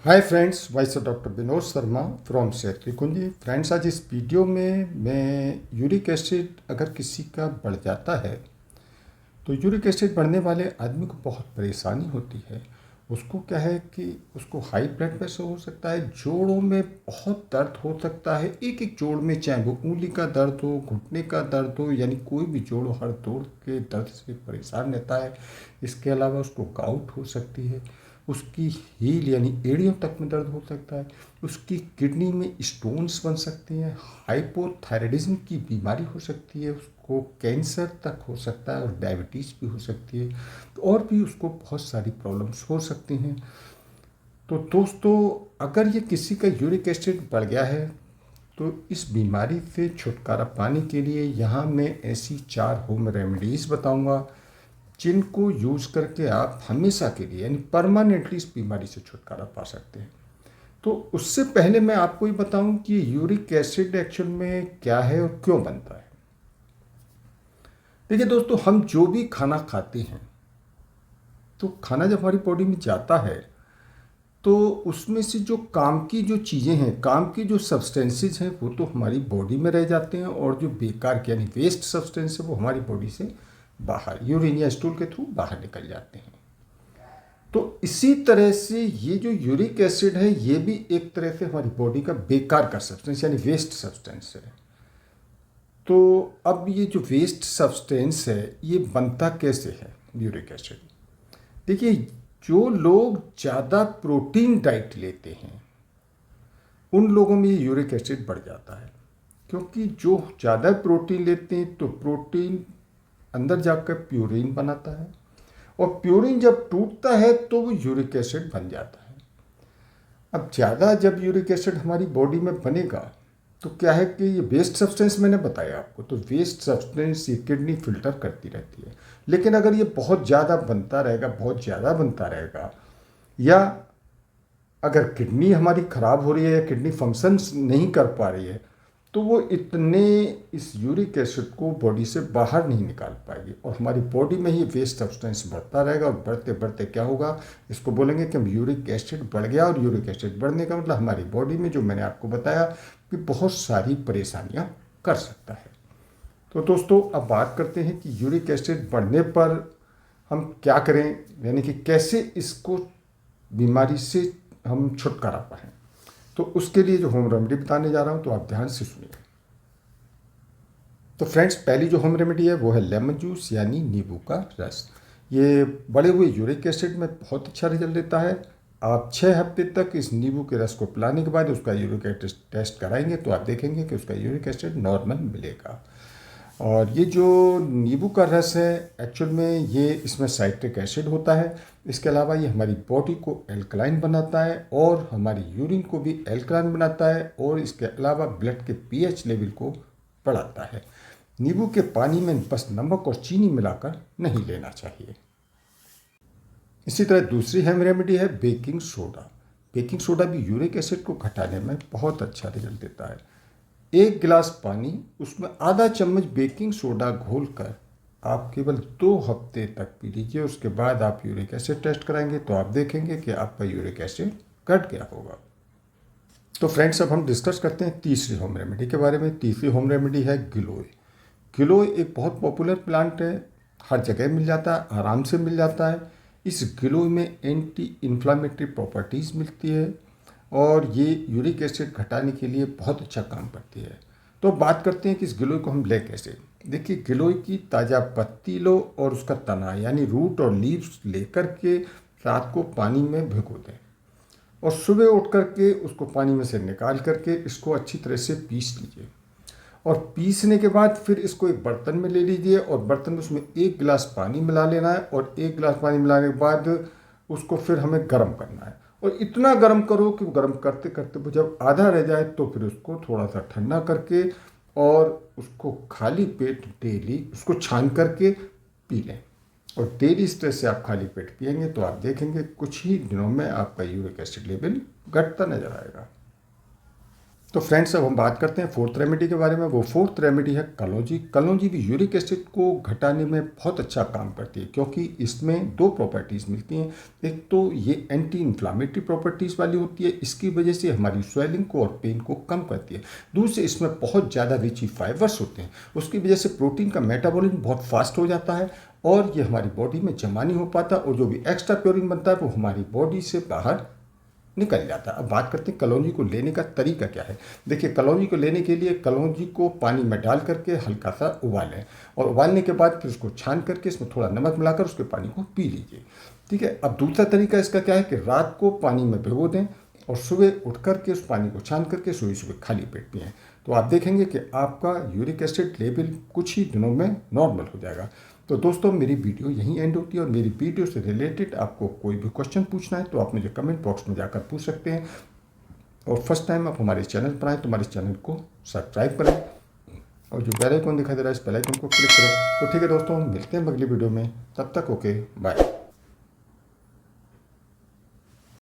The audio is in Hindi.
Hi friends, voice of doctor Vinod Sharma from सेहत की कुंजी। फ्रेंड्स, आज इस वीडियो में मैं यूरिक एसिड अगर किसी का बढ़ जाता है तो यूरिक एसिड बढ़ने वाले आदमी को बहुत परेशानी होती है। उसको क्या है कि उसको हाई ब्लड प्रेशर हो सकता है, जोड़ों में बहुत दर्द हो सकता है, एक एक जोड़ में, चाहे वो उंगली का दर्द हो, घुटने का दर्द हो, यानी कोई भी जोड़ हर जोड़ के दर्द से परेशान रहता है। इसके अलावा उसको गाउट हो सकती है, उसकी हील यानी एड़ियों तक में दर्द हो सकता है, उसकी किडनी में स्टोन्स बन सकते हैं, हाइपोथायराइडिज्म की बीमारी हो सकती है, उसको कैंसर तक हो सकता है और डायबिटीज़ भी हो सकती है। तो और भी उसको बहुत सारी प्रॉब्लम्स हो सकती हैं। तो दोस्तों, अगर ये किसी का यूरिक एसिड बढ़ गया है तो इस बीमारी से छुटकारा पाने के लिए यहाँ मैं ऐसी 4 होम रेमेडीज़ बताऊँगा जिनको यूज़ करके आप हमेशा के लिए यानी परमानेंटली इस बीमारी से छुटकारा पा सकते हैं। तो उससे पहले मैं आपको ये बताऊं कि यूरिक एसिड एक्चुअल में क्या है और क्यों बनता है। देखिए दोस्तों, हम जो भी खाना खाते हैं तो खाना जब हमारी बॉडी में जाता है तो उसमें से जो काम की जो चीज़ें हैं, काम की जो सब्सटेंसेज हैं, वो तो हमारी बॉडी में रह जाते हैं और जो बेकार के यानी वेस्ट सब्सटेंस है वो हमारी बॉडी से बाहर यूरिन या स्टूल के थ्रू बाहर निकल जाते हैं। तो इसी तरह से ये जो यूरिक एसिड है ये भी एक तरह से हमारी बॉडी का बेकार का सब्सटेंस यानी वेस्ट सब्सटेंस है। तो अब ये जो वेस्ट सब्सटेंस है ये बनता कैसे है यूरिक एसिड? देखिए, जो लोग ज़्यादा प्रोटीन डाइट लेते हैं उन लोगों में ये यूरिक एसिड बढ़ जाता है, क्योंकि जो ज़्यादा प्रोटीन लेते हैं तो प्रोटीन अंदर जाकर प्यूरिन बनाता है और प्यूरिन जब टूटता है तो वो यूरिक एसिड बन जाता है। अब ज़्यादा जब यूरिक एसिड हमारी बॉडी में बनेगा तो क्या है कि ये वेस्ट सब्सटेंस मैंने बताया आपको, तो वेस्ट सब्सटेंस ये किडनी फिल्टर करती रहती है। लेकिन अगर ये बहुत ज़्यादा बनता रहेगा, बहुत ज़्यादा बनता रहेगा, या अगर किडनी हमारी ख़राब हो रही है या किडनी फंक्शंस नहीं कर पा रही है तो वो इतने इस यूरिक एसिड को बॉडी से बाहर नहीं निकाल पाएगी और हमारी बॉडी में ही वेस्ट सब्सटेंस बढ़ता रहेगा और बढ़ते बढ़ते क्या होगा, इसको बोलेंगे कि हम यूरिक एसिड बढ़ गया। और यूरिक एसिड बढ़ने का मतलब हमारी बॉडी में, जो मैंने आपको बताया, कि बहुत सारी परेशानियाँ कर सकता है। तो दोस्तों, अब बात करते हैं कि यूरिक एसिड बढ़ने पर हम क्या करें, यानी कि कैसे इसको बीमारी से हम छुटकारा पाएँ। तो उसके लिए जो होम रेमेडी बताने जा रहा हूँ तो आप ध्यान से सुनिए। तो फ्रेंड्स, पहली जो होम रेमेडी है वो है लेमन जूस यानी नींबू का रस। ये बढ़े हुए यूरिक एसिड में बहुत अच्छा रिजल्ट देता है। आप 6 हफ्ते तक इस नींबू के रस को पिलाने के बाद उसका यूरिक एसिड टेस्ट कराएंगे तो आप देखेंगे कि उसका यूरिक एसिड नॉर्मल मिलेगा। और ये जो नींबू का रस है एक्चुअल में ये इसमें साइट्रिक एसिड होता है। इसके अलावा ये हमारी बॉडी को एल्कलाइन बनाता है और हमारी यूरिन को भी एल्कलाइन बनाता है और इसके अलावा ब्लड के पीएच लेवल को बढ़ाता है। नींबू के पानी में बस नमक और चीनी मिलाकर नहीं लेना चाहिए। इसी तरह दूसरी होम रेमेडी है बेकिंग सोडा। बेकिंग सोडा भी यूरिक एसिड को घटाने में बहुत अच्छा रिजल्ट देता है। 1 गिलास पानी, उसमें आधा चम्मच बेकिंग सोडा घोलकर आप केवल 2 हफ्ते तक पी लीजिए। उसके बाद आप यूरिक एसिड टेस्ट कराएंगे तो आप देखेंगे कि आपका यूरिक एसिड घट गया होगा। तो फ्रेंड्स, अब हम डिस्कस करते हैं तीसरी होम रेमेडी के बारे में। तीसरी होम रेमेडी है गिलोय। गिलोय एक बहुत पॉपुलर प्लांट है, हर जगह मिल जाता है, आराम से मिल जाता है। इस गिलोय में एंटी इन्फ्लामेटरी प्रॉपर्टीज़ मिलती है और ये यूरिक एसिड घटाने के लिए बहुत अच्छा काम करती है। तो बात करते हैं कि इस गिलोय को हम ले कैसे। देखिए, गिलोय की ताज़ा पत्ती लो और उसका तना यानी रूट और लीव्स लेकर के रात को पानी में भिगो दें और सुबह उठ करके उसको पानी में से निकाल करके इसको अच्छी तरह से पीस लीजिए। और पीसने के बाद फिर इसको एक बर्तन में ले लीजिए और बर्तन में उसमें 1 गिलास पानी मिला लेना है और 1 गिलास पानी मिलाने के बाद उसको फिर हमें गर्म करना है। और इतना गर्म करो कि गर्म करते करते वो जब आधा रह जाए तो फिर उसको थोड़ा सा ठंडा करके और उसको खाली पेट डेली उसको छान करके पी लें। और डेली इस तरह से आप खाली पेट पिएंगे तो आप देखेंगे कुछ ही दिनों में आपका यूरिक एसिड लेवल घटता नजर आएगा। तो फ्रेंड्स, अब हम बात करते हैं फोर्थ रेमेडी के बारे में। वो फोर्थ रेमेडी है कलौंजी। कलौंजी भी यूरिक एसिड को घटाने में बहुत अच्छा काम करती है, क्योंकि इसमें दो प्रॉपर्टीज़ मिलती हैं। एक तो ये एंटी इन्फ्लामेटरी प्रॉपर्टीज़ वाली होती है, इसकी वजह से हमारी स्वेलिंग को और पेन को कम करती है। दूसरे, इसमें बहुत ज़्यादा रिची फाइबर्स होते हैं, उसकी वजह से प्रोटीन का मेटाबॉलिज्म बहुत फास्ट हो जाता है और ये हमारी बॉडी में जमा नहीं हो पाता, और जो भी एक्स्ट्रा प्योरिन बनता है वो हमारी बॉडी से बाहर निकल जाता है। अब बात करते हैं कलौंजी को लेने का तरीका क्या है। देखिए, कलौंजी को लेने के लिए कलौंजी को पानी में डाल करके हल्का सा उबालें, और उबालने के बाद फिर उसको छान करके इसमें थोड़ा नमक मिलाकर उसके पानी को पी लीजिए। ठीक है। अब दूसरा तरीका इसका क्या है कि रात को पानी में भिगो दें और सुबह उठ करके उस पानी को छान करके सुबह सुबह खाली पेट पिएं, तो आप देखेंगे कि आपका यूरिक एसिड लेवल कुछ ही दिनों में नॉर्मल हो जाएगा। तो दोस्तों, मेरी वीडियो यहीं एंड होती है, और मेरी वीडियो से रिलेटेड आपको कोई भी क्वेश्चन पूछना है तो आप मुझे कमेंट बॉक्स में जाकर पूछ सकते हैं। और फर्स्ट टाइम आप हमारे चैनल पर आएँ तो हमारे चैनल को सब्सक्राइब करें, और जो बेल आइकन दिखाई दे रहा है इस बेल आइकन को क्लिक करें। तो ठीक है दोस्तों, मिलते हैं अगली वीडियो में, तब तक ओके बाय।